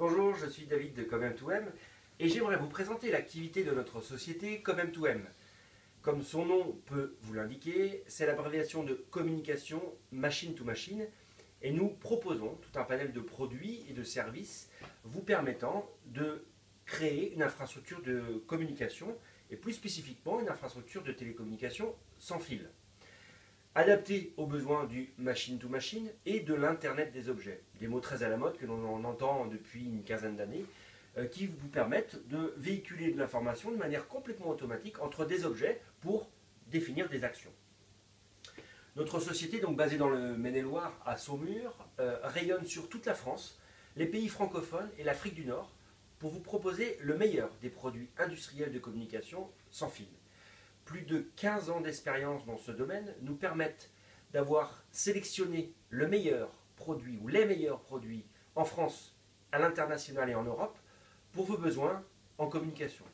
Bonjour, je suis David de Com2M et j'aimerais vous présenter l'activité de notre société Com2M. Comme son nom peut vous l'indiquer, c'est l'abréviation de communication machine to machine et nous proposons tout un panel de produits et de services vous permettant de créer une infrastructure de communication et plus spécifiquement une infrastructure de télécommunication sans fil, adapté aux besoins du machine-to-machine et de l'Internet des objets. Des mots très à la mode que l'on entend depuis une quinzaine d'années, qui vous permettent de véhiculer de l'information de manière complètement automatique entre des objets pour définir des actions. Notre société, donc basée dans le Maine-et-Loire à Saumur, rayonne sur toute la France, les pays francophones et l'Afrique du Nord pour vous proposer le meilleur des produits industriels de communication sans fil. Plus de 15 ans d'expérience dans ce domaine nous permettent d'avoir sélectionné le meilleur produit ou les meilleurs produits en France, à l'international et en Europe pour vos besoins en communication.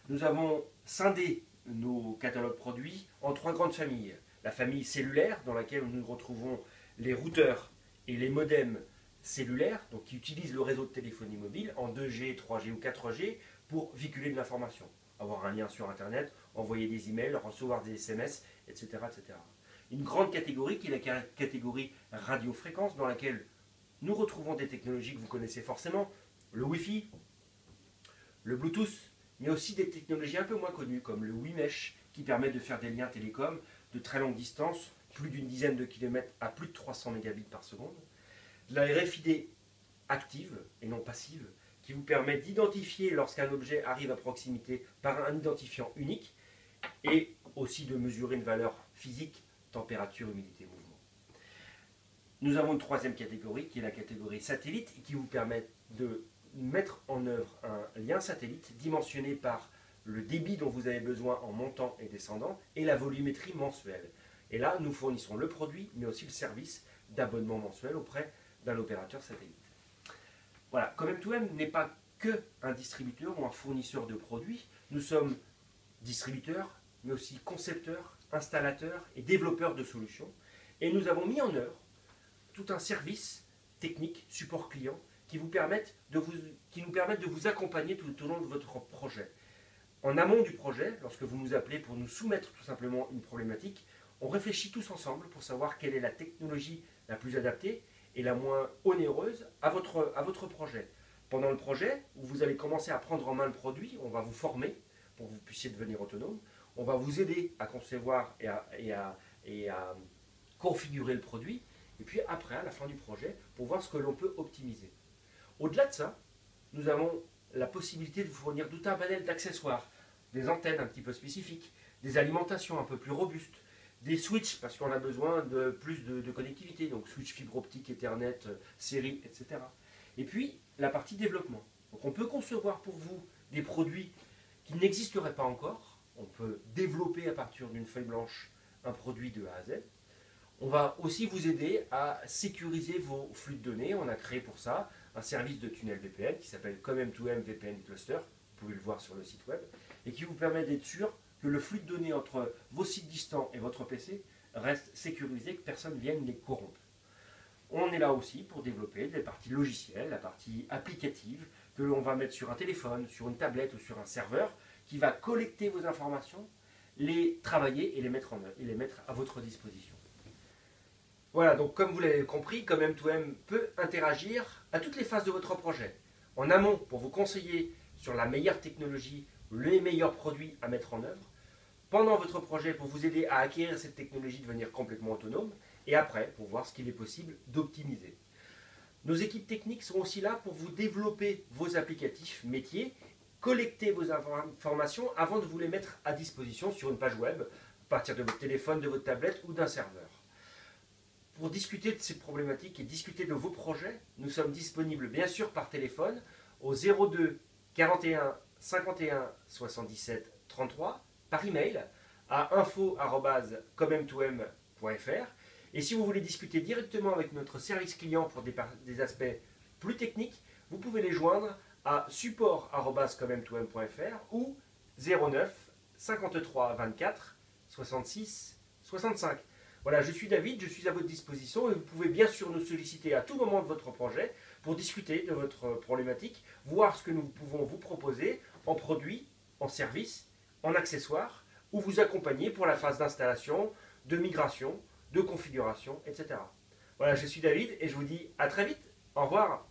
Nous avons scindé nos catalogues produits en 3 grandes familles. La famille cellulaire dans laquelle nous retrouvons les routeurs et les modems cellulaires, donc qui utilisent le réseau de téléphonie mobile en 2G, 3G ou 4G pour véhiculer de l'information. Avoir un lien sur Internet, envoyer des emails, recevoir des SMS, etc., etc. Une grande catégorie qui est la catégorie radiofréquence dans laquelle nous retrouvons des technologies que vous connaissez forcément, le Wi-Fi, le Bluetooth, mais aussi des technologies un peu moins connues comme le WiMesh qui permet de faire des liens télécoms de très longue distance, plus d'une dizaine de kilomètres à plus de 300 mégabits par seconde, de la RFID active et non passive, qui vous permet d'identifier lorsqu'un objet arrive à proximité par un identifiant unique et aussi de mesurer une valeur physique, température, humidité, mouvement. Nous avons une troisième catégorie qui est la catégorie satellite et qui vous permet de mettre en œuvre un lien satellite dimensionné par le débit dont vous avez besoin en montant et descendant et la volumétrie mensuelle. Et là, nous fournissons le produit mais aussi le service d'abonnement mensuel auprès d'un opérateur satellite. Voilà, Com2M n'est pas que un distributeur ou un fournisseur de produits. Nous sommes distributeurs, mais aussi concepteurs, installateurs et développeurs de solutions. Et nous avons mis en œuvre tout un service technique, support client, qui nous permettent de vous accompagner tout au long de votre projet. En amont du projet, lorsque vous nous appelez pour nous soumettre tout simplement une problématique, on réfléchit tous ensemble pour savoir quelle est la technologie la plus adaptée et la moins onéreuse à votre projet. Pendant le projet, où vous allez commencer à prendre en main le produit, on va vous former pour que vous puissiez devenir autonome. On va vous aider à concevoir et à configurer le produit. Et puis après, à la fin du projet, pour voir ce que l'on peut optimiser. Au-delà de ça, nous avons la possibilité de vous fournir tout un panel d'accessoires, des antennes un petit peu spécifiques, des alimentations un peu plus robustes, des switches, parce qu'on a besoin de plus de connectivité, donc switch fibre optique, Ethernet, série, etc. Et puis, la partie développement. Donc on peut concevoir pour vous des produits qui n'existeraient pas encore. On peut développer à partir d'une feuille blanche un produit de A à Z. On va aussi vous aider à sécuriser vos flux de données. On a créé pour ça un service de tunnel VPN qui s'appelle Com2M VPN Cluster. Vous pouvez le voir sur le site web. Et qui vous permet d'être sûr que le flux de données entre vos sites distants et votre PC reste sécurisé, que personne ne vienne les corrompre. On est là aussi pour développer des parties logicielles, la partie applicative, que l'on va mettre sur un téléphone, sur une tablette ou sur un serveur, qui va collecter vos informations, les travailler et les mettre en œuvre, et les mettre à votre disposition. Voilà, donc comme vous l'avez compris, Com2M peut interagir à toutes les phases de votre projet. En amont, pour vous conseiller sur la meilleure technologie, les meilleurs produits à mettre en œuvre. Pendant votre projet, pour vous aider à acquérir cette technologie, devenir complètement autonome. Et après, pour voir ce qu'il est possible d'optimiser. Nos équipes techniques sont aussi là pour vous développer vos applicatifs métiers, collecter vos informations avant de vous les mettre à disposition sur une page web, à partir de votre téléphone, de votre tablette ou d'un serveur. Pour discuter de ces problématiques et discuter de vos projets, nous sommes disponibles bien sûr par téléphone au 02 41 51 77 33, par email à info@com2m.fr. Et si vous voulez discuter directement avec notre service client pour des aspects plus techniques, vous pouvez les joindre à support@com2m.fr ou 09 53 24 66 65. Voilà, je suis David, je suis à votre disposition et vous pouvez bien sûr nous solliciter à tout moment de votre projet pour discuter de votre problématique, voir ce que nous pouvons vous proposer en produits, en services, en accessoires, ou vous accompagner pour la phase d'installation, de migration, de configuration, etc. Voilà, je suis David et je vous dis à très vite. Au revoir.